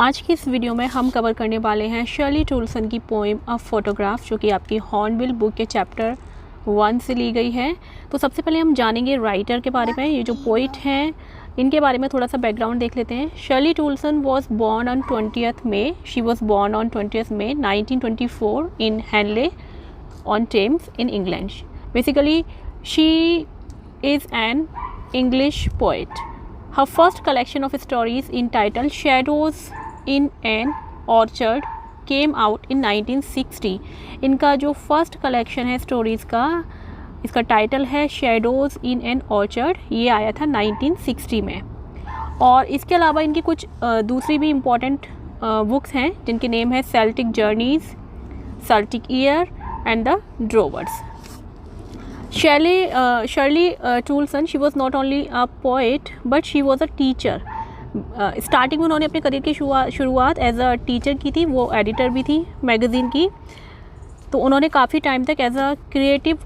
आज की इस वीडियो में हम कवर करने वाले हैं शर्ली टोल्सन की पोएम अ फोटोग्राफ, जो कि आपकी हॉर्नबिल बुक के चैप्टर 1 से ली गई है। तो सबसे पहले हम जानेंगे राइटर के बारे में। ये जो पोइट हैं इनके बारे में थोड़ा सा बैकग्राउंड देख लेते हैं। Shirley Tolson was born on 20th May। She was born on 20th May 1924 in Henley on Thames in England. Basically she is an English poet. Her first collection of stories entitled Shadows in an Orchard came out in 1960. इनका जो first collection है stories का, इसका title है Shadows in an Orchard, ये आया था 1960 में। और इसके अलावा इनकी कुछ दूसरी भी इम्पॉर्टेंट बुक्स हैं जिनके नेम है Celtic journeys, Celtic year and the drovers. Shirley Toulson, she was not only a poet but she was a teacher. Starting में उन्होंने अपने करियर की शुरुआत एज अ टीचर की थी, वो एडिटर भी थी मैगज़ीन की। तो उन्होंने काफ़ी टाइम तक as a creative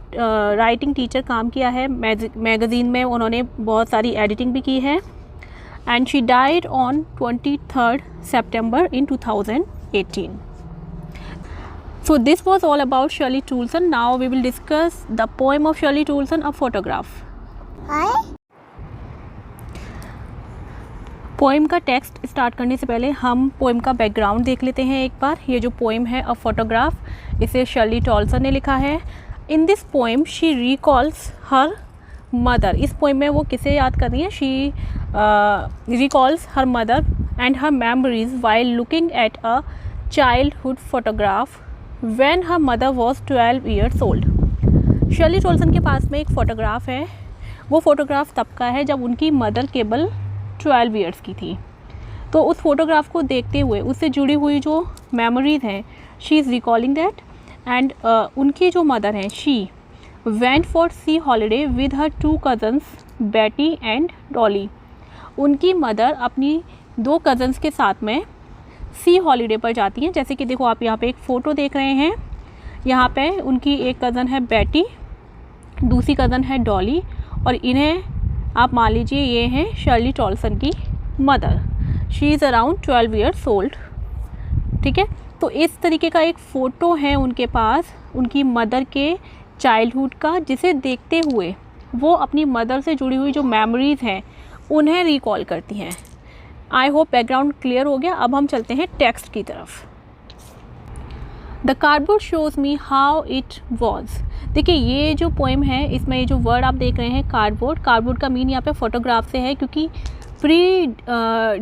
writing teacher काम किया है। मैगज़ीन में उन्होंने बहुत सारी एडिटिंग भी की है। And she died on 23rd September in 2018. So this was all about Shirley Toulson. Now we will discuss the poem of Shirley Toulson, A Photograph. Hi. Poem का टेक्स्ट स्टार्ट करने से पहले हम पोएम का background देख लेते हैं एक बार। ये जो पोएम है अ फोटोग्राफ, इसे शर्ली टोल्सन ने लिखा है। In this poem she recalls her mother. इस पोएम में वो किसे याद कर रही हैं? She recalls her mother and her memories while looking at a childhood photograph When her mother was 12 years old. Shirley Tolson के पास में एक फ़ोटोग्राफ है। वो फ़ोटोग्राफ तब का है जब उनकी मदर केवल 12 ईयर्स की थी। तो उस फ़ोटोग्राफ को देखते हुए उससे जुड़ी हुई जो मेमोरीज़ हैं, she is recalling that. And उनकी जो मदर हैं, she went for C holiday with her 2 cousins बेटी एंड डॉली। उनकी मदर अपनी 2 cousins के साथ में सी हॉलीडे पर जाती हैं। जैसे कि देखो आप यहाँ पे एक फ़ोटो देख रहे हैं। यहाँ पे उनकी एक कज़न है बेटी, दूसरी कज़न है डॉली, और इन्हें आप मान लीजिए ये हैं शर्ली टोल्सन की mother. She is around 12 years old। ठीक है, तो इस तरीके का एक फ़ोटो है उनके पास उनकी मदर के चाइल्डहुड का, जिसे देखते हुए वो अपनी मदर से जुड़ी हुई जो मेमोरीज़ हैं उन्हें रिकॉल करती हैं। आई होप बैकग्राउंड क्लियर हो गया। अब हम चलते हैं टेक्स्ट की तरफ। The cardboard shows me how it was. देखिए ये जो पोएम है, इसमें ये जो वर्ड आप देख रहे हैं कार्डबोर्ड, कार्डबोर्ड का मीन यहाँ पे फोटोग्राफ से है, क्योंकि प्री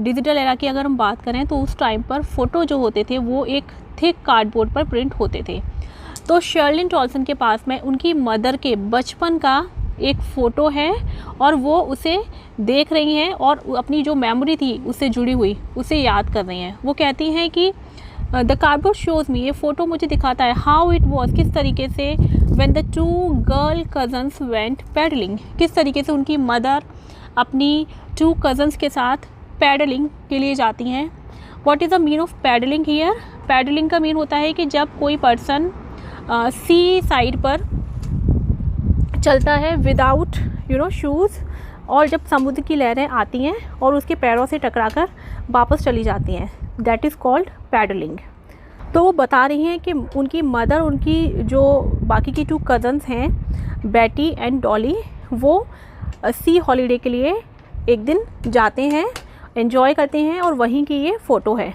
डिजिटल एरा की अगर हम बात करें तो उस टाइम पर फ़ोटो जो होते थे वो एक थिक कार्डबोर्ड पर प्रिंट होते थे। तो शर्ली टोल्सन के पास में उनकी मदर के बचपन का एक फ़ोटो है और वो उसे देख रही हैं और अपनी जो मेमोरी थी उससे जुड़ी हुई उसे याद कर रही हैं। वो कहती हैं कि द कार्डबोर्ड शोज़ मी, ये फ़ोटो मुझे दिखाता है हाउ इट वॉज, किस तरीके से when the 2 girl cousins went paddling, किस तरीके से उनकी मदर अपनी 2 cousins के साथ पैडलिंग के लिए जाती हैं। What is the mean of paddling here? Paddling का मीन होता है कि जब कोई पर्सन सी साइड पर चलता है विदाउट शूज़, और जब समुद्र की लहरें आती हैं और उसके पैरों से टकराकर वापस चली जाती हैं, दैट इज़ कॉल्ड पैडलिंग। तो वो बता रही हैं कि उनकी मदर, उनकी जो बाकी की 2 cousins हैं बेटी एंड डॉली, वो सी हॉलीडे के लिए एक दिन जाते हैं, एंजॉय करते हैं, और वहीं की ये फ़ोटो है।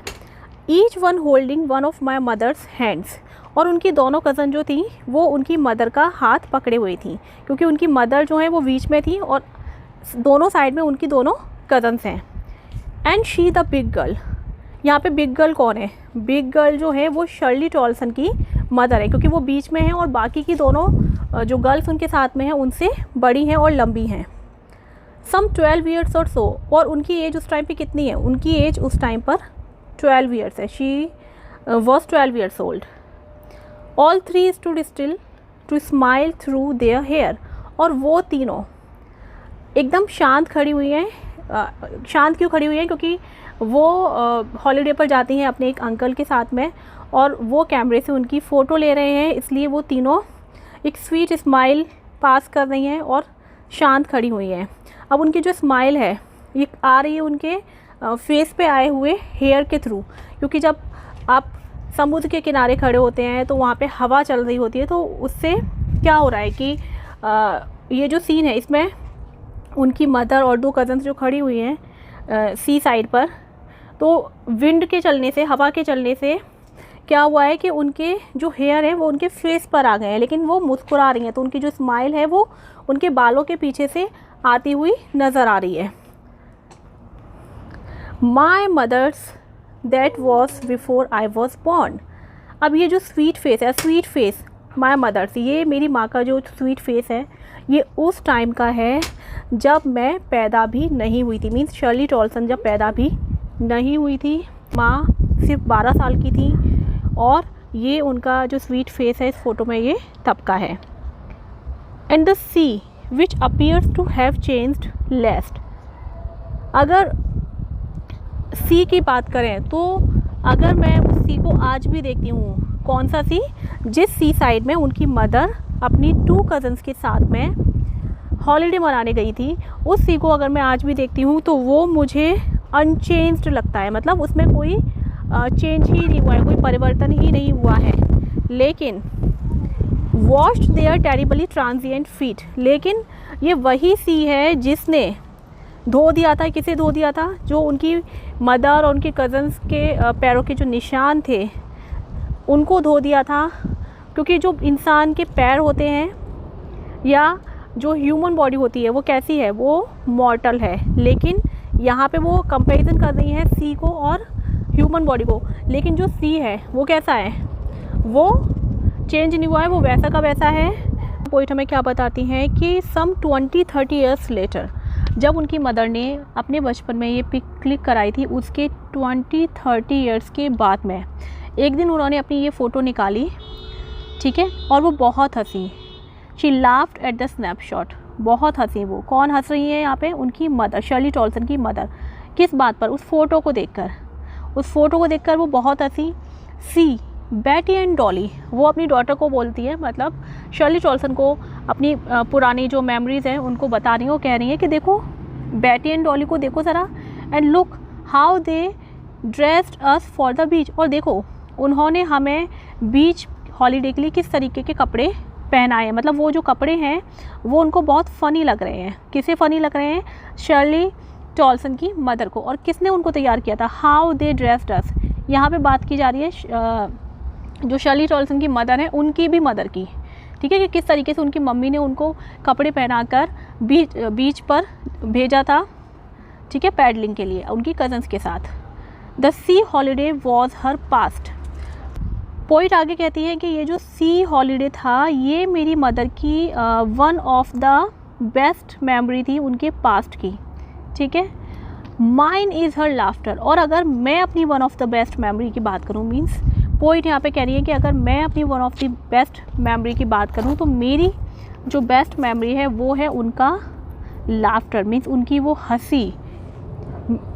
Each one holding one of my mother's hands. और उनकी दोनों कज़न जो थी वो उनकी मदर का हाथ पकड़े हुई थी, क्योंकि उनकी मदर जो है वो बीच में थी और दोनों साइड में उनकी दोनों कज़न्स हैं। And she the big girl. यहाँ पे बिग गर्ल कौन है? बिग गर्ल जो है वो शर्ली टोल्सन की मदर है, क्योंकि वो बीच में है और बाकी की दोनों जो गर्ल्स उनके साथ में हैं उनसे बड़ी हैं और लंबी हैं। सम 12 years और सो। और उनकी एज उस टाइम पे कितनी है? उनकी एज उस टाइम पर 12 years है। She was 12 years old। All 3 stood still to smile through their hair। और वो तीनों एकदम शांत खड़ी हुई हैं। शांत क्यों खड़ी हुई हैं? क्योंकि वो हॉलीडे पर जाती हैं अपने एक अंकल के साथ में, और वो कैमरे से उनकी फ़ोटो ले रहे हैं, इसलिए वो तीनों एक स्वीट स्माइल पास कर रही हैं और शांत खड़ी हुई हैं। अब उनकी जो स्माइल है ये आ रही है उनके फेस पे आए हुए हेयर के थ्रू, क्योंकि जब आप समुद्र के किनारे खड़े होते हैं तो वहाँ पे हवा चल रही होती है, तो उससे क्या हो रहा है कि ये जो सीन है इसमें उनकी मदर और 2 कज़न्स जो खड़ी हुई हैं सी साइड पर, तो विंड के चलने से, हवा के चलने से क्या हुआ है कि उनके जो हेयर है वो उनके फेस पर आ गए हैं, लेकिन वो मुस्कुरा रही हैं, तो उनकी जो स्माइल है वो उनके बालों के पीछे से आती हुई नज़र आ रही है। My mother's that was before I was born. अब ये जो स्वीट फेस है, स्वीट फेस माई मदर्स, ये मेरी माँ का जो स्वीट फेस है ये उस टाइम का है जब मैं पैदा भी नहीं हुई थी। मीन्स शर्ली टॉल्सन जब पैदा भी नहीं हुई थी, माँ सिर्फ 12 साल की थी, और ये उनका जो स्वीट फेस है इस फोटो में ये तब का है। And the sea which appears to have changed least. अगर सी की बात करें तो अगर मैं उस सी को आज भी देखती हूँ, कौन सा सी, जिस सी साइड में उनकी मदर अपनी 2 कज़न्स के साथ में हॉलीडे मनाने गई थी, उस सी को अगर मैं आज भी देखती हूँ तो वो मुझे अनचेंज्ड लगता है। मतलब उसमें कोई चेंज ही नहीं हुआ है, कोई परिवर्तन ही नहीं हुआ है। लेकिन washed their terribly transient feet, लेकिन ये वही सी है जिसने धो दिया था। किसे धो दिया था? जो उनकी मदर और उनके कज़न्स के पैरों के जो निशान थे उनको धो दिया था। क्योंकि जो इंसान के पैर होते हैं या जो ह्यूमन बॉडी होती है वो कैसी है, वो मॉर्टल है। लेकिन यहाँ पे वो कंपैरिजन कर रही है सी को और ह्यूमन बॉडी को, लेकिन जो सी है वो कैसा है, वो चेंज नहीं हुआ है, वो वैसा का वैसा है। पोइट हमें क्या बताती हैं कि सम 20-30 ईयर्स लेटर, जब उनकी मदर ने अपने बचपन में ये पिक क्लिक कराई थी, उसके 20-30 ईयर्स के बाद में एक दिन उन्होंने अपनी ये फ़ोटो निकाली, ठीक है, और वो बहुत हंसी। She laughed at the snapshot, बहुत हंसी। वो कौन हंस रही है यहाँ पे? उनकी मदर, शर्ली टॉल्सन की मदर। किस बात पर? उस फ़ोटो को देखकर। उस फ़ोटो को देखकर वो बहुत हंसी। सी बैटी एंड डॉली, वो अपनी डॉटर को बोलती है, मतलब शर्ली टॉल्सन को अपनी पुरानी जो मेमोरीज़ हैं उनको बता रही हैं। वो कह रही हैं कि देखो बैटी एंड डॉली को देखो ज़रा, and look how they dressed us for the beach, और देखो उन्होंने हमें बीच हॉलीडे के लिए किस तरीके के कपड़े पहनाए। मतलब वो जो कपड़े हैं वो उनको बहुत फ़नी लग रहे हैं। किसे फ़नी लग रहे हैं? शर्ली टॉल्सन की मदर को। और किसने उनको तैयार किया था? हाउ दे ड्रेस्ड अस, यहाँ पे बात की जा रही है जो शर्ली टॉल्सन की मदर है उनकी भी मदर की, ठीक है, कि किस तरीके से उनकी मम्मी ने उनको कपड़े पहनाकर बीच पर भेजा था, ठीक है, पैडलिंग के लिए उनकी कज़न्स के साथ। The C holiday was her past. Poet आगे कहती है कि ये जो सी हॉलीडे था ये मेरी मदर की one of the best memory थी उनके पास्ट की, ठीक है। माइन इज़ हर लाफ्टर, और अगर मैं अपनी one of the best memory की बात करूँ, मीन्स पोइट यहाँ पे कह रही है कि अगर मैं अपनी one of the best memory की बात करूँ तो मेरी जो बेस्ट मेमोरी है वो है उनका लाफ्टर, मीन्स उनकी वो हंसी।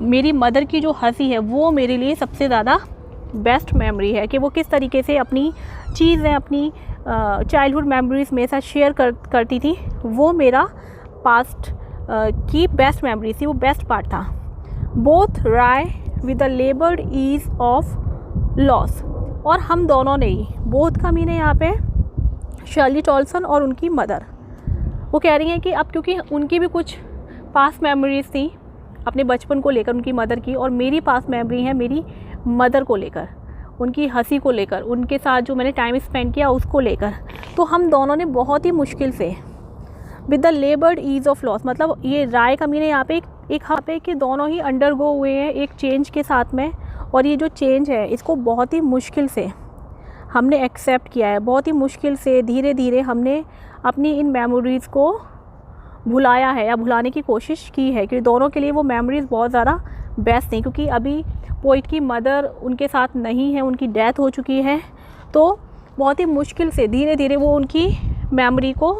मेरी मदर की जो हंसी है वो मेरे लिए सबसे ज़्यादा बेस्ट मेमोरी है, कि वो किस तरीके से अपनी चीज़ें अपनी चाइल्डहुड मेमोरीज़ मेरे साथ शेयर करती थी। वो मेरा पास्ट की बेस्ट मेमोरी थी, वो बेस्ट पार्ट था। Both wry with the laboured ease of loss, और हम दोनों ने ही, बोथ का मीन है यहाँ पे शर्ली टॉल्सन और उनकी मदर। वो कह रही हैं कि अब क्योंकि उनकी भी कुछ पास्ट मेमोरीज़ थी अपने बचपन को लेकर उनकी मदर की, और मेरी पास्ट मेमोरी है मेरी मदर को लेकर, उनकी हंसी को लेकर, उनके साथ जो मैंने टाइम स्पेंड किया उसको लेकर। तो हम दोनों ने बहुत ही मुश्किल से with the laboured ease of loss, मतलब ये राय का मीन है यहाँ पे एक यहाँ पे कि दोनों ही अंडरगो हुए हैं एक चेंज के साथ में, और ये जो चेंज है इसको बहुत ही मुश्किल से हमने एक्सेप्ट किया है। बहुत ही मुश्किल से धीरे धीरे हमने अपनी इन मेमोरीज़ को भुलाया है या भुलाने की कोशिश की है, कि दोनों के लिए वो मेमोरीज़ बहुत ज़्यादा बेस्ट नहीं, क्योंकि अभी पोइट की मदर उनके साथ नहीं है, उनकी डेथ हो चुकी है। तो बहुत ही मुश्किल से धीरे धीरे वो उनकी मेमोरी को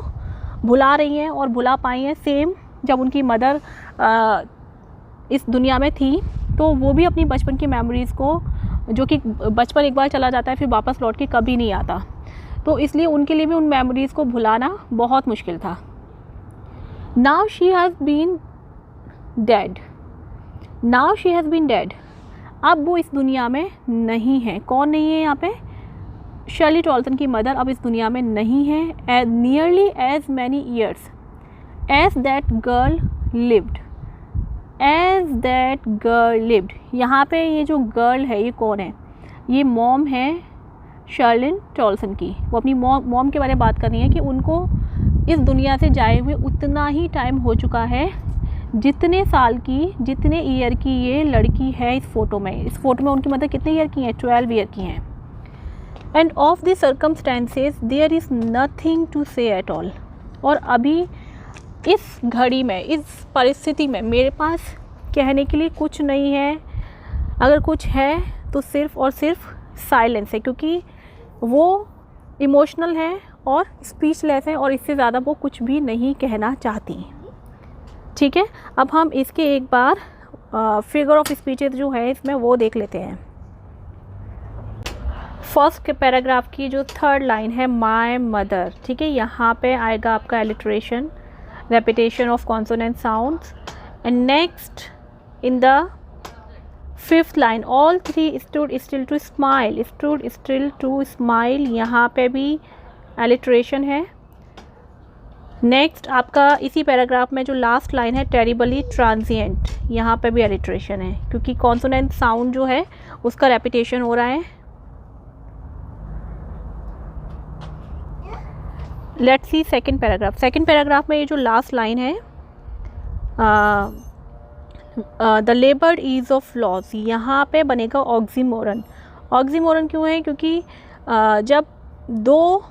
भुला रही हैं और भुला पाई हैं। सेम जब उनकी मदर इस दुनिया में थी तो वो भी अपनी बचपन की मेमोरीज़ को, जो कि बचपन एक बार चला जाता है फिर वापस लौट के कभी नहीं आता, तो इसलिए उनके लिए भी उन मेमोरीज़ को भुलाना बहुत मुश्किल था। Now she has been dead, now she has been dead, अब वो इस दुनिया में नहीं है। कौन नहीं है यहाँ पे? शर्ली टॉल्सन की मदर अब इस दुनिया में नहीं है। Nearly as many years as that girl lived, as that girl lived, यहाँ पे ये जो गर्ल है ये कौन है? ये मॉम है शर्लिन टॉल्सन की। वो अपनी मॉम के बारे में बात कर रही है कि उनको इस दुनिया से जाए हुए उतना ही टाइम हो चुका है जितने साल की, जितने ईयर की ये लड़की है इस फ़ोटो में। इस फ़ोटो में उनकी मदर कितने ईयर की हैं? 12 ईयर की हैं। And of the circumstances there is nothing to say at all, और अभी इस घड़ी में, इस परिस्थिति में मेरे पास कहने के लिए कुछ नहीं है। अगर कुछ है तो सिर्फ़ और सिर्फ साइलेंस है, क्योंकि वो इमोशनल है और स्पीचलेस है और इससे ज़्यादा वो कुछ भी नहीं कहना चाहती। ठीक है, अब हम इसके एक बार फिगर ऑफ स्पीचेस जो है इसमें वो देख लेते हैं। फर्स्ट पैराग्राफ की जो थर्ड लाइन है, माय मदर, ठीक है, यहाँ पे आएगा आपका alliteration, repetition of consonant sounds. And next in the fifth line, all three stood still to smile, stood still to smile, यहाँ पे भी एलिट्रेशन है। नेक्स्ट आपका इसी पैराग्राफ में जो लास्ट लाइन है, टेरिबली ट्रांजिएंट, यहाँ पे भी एलिट्रेशन है क्योंकि कॉन्सोनेंट साउंड जो है उसका रेपिटेशन हो रहा है। Let's see second paragraph. Second paragraph में ये जो लास्ट लाइन है, the laboured ease of loss, यहाँ पे बनेगा ऑक्सीमोरन। ऑक्सीमोरन क्यों है? क्योंकि जब दो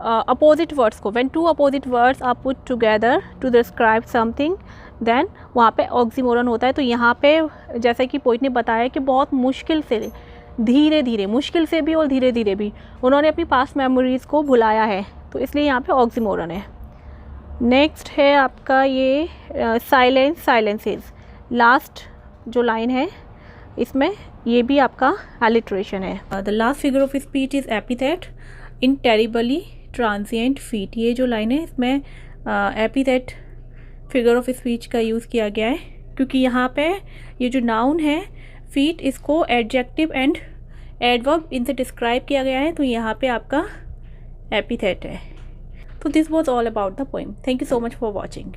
अपोजिट वर्ड्स को, when two opposite words are put together to describe something, then वहाँ पे ऑक्सीमोरन होता है। तो यहाँ पे जैसे कि पोइट ने बताया कि बहुत मुश्किल से, धीरे धीरे, मुश्किल से भी और धीरे धीरे भी उन्होंने अपनी पास्ट मेमोरीज़ को भुलाया है, तो इसलिए यहाँ पे ऑक्सीमोरन है। नेक्स्ट है आपका ये साइलेंस, साइलेंसेस, लास्ट जो लाइन है इसमें ये भी आपका एलिट्रेशन है। The last figure of speech is epithet in terribly transient feet, ये जो लाइन है इसमें एपिथेट फिगर ऑफ स्पीच का यूज़ किया गया है क्योंकि यहाँ पे ये जो नाउन है फीट, इसको एडजेक्टिव एंड एडवर्ब इनसे डिस्क्राइब किया गया है, तो यहाँ पे आपका एपिथेट है। तो this was all about the poem. Thank you so much for watching.